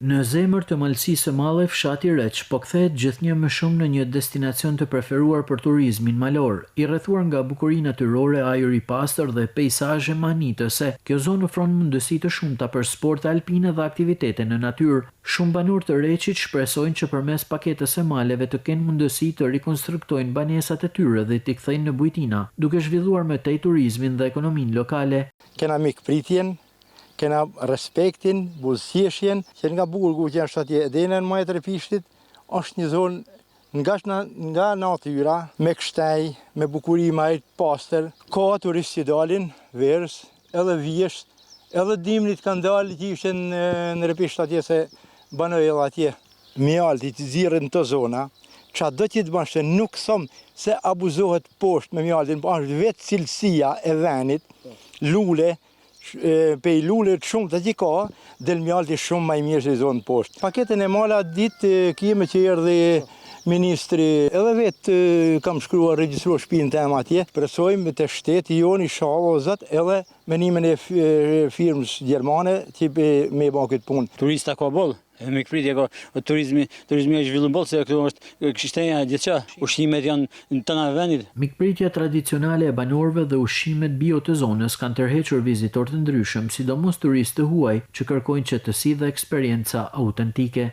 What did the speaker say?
Në zemër të malësisë së madhe, fshati Reç po kthehet gjithnjë më shumë në një destinacion të preferuar për turizmin malor, i rrethuar nga bukurinë natyrore, ajër i pastër dhe peizazhe mahnitëse. Kjo zonë ofron mundësi të shumta për sporte alpine dhe aktivitete në natyrë. Shumë banorë të Reçit shpresojnë që përmes paketës së maleve të kenë mundësi të rikonstruktojnë banesat e tyre dhe t'i kthejnë në bujtina, duke zhvilluar më tej turizmin dhe ekonominë lokale. Kena mikpritjen, kena respektin, buzëqeshjen, që nga burgu që është atje edhe në majtë e Pishtit, është një zonë nga natyra, me kështej, me bukuri majtë pastër, ka turistë që dalin, verës, edhe vjesht, edhe dimnit kanë dalë që ishte në Repisht atje se banoj edhe atje. Mjalti të zirën të zona, që do që të bashkë nuk thëmë se abuzohet poshtë me mjaltin, po është vetë cilësia e venit, lule, pe i lule shumë të që ka, del mjalti shumë ma i mirë që i zonë poshtë. Paketën e mala ditë kime që erdhi ministri, edhe vetë kam shkruar regjistruar shtëpinë tem atje, presojmë të shteti joni shalozat edhe menimin e firmës gjermane që me i bën këtë punë. Turista ka boll. Me këpritje ka turizmi është zhvilluar boll se këtu është kështenja gjithçka. Ushqimet janë në të vendit. Mikpritja tradicionale e banorëve dhe ushqimet bio të zonës kanë tërhequr vizitorë të ndryshëm, sidomos turistë të huaj që kërkojnë qetësi dhe eksperjenca autentike.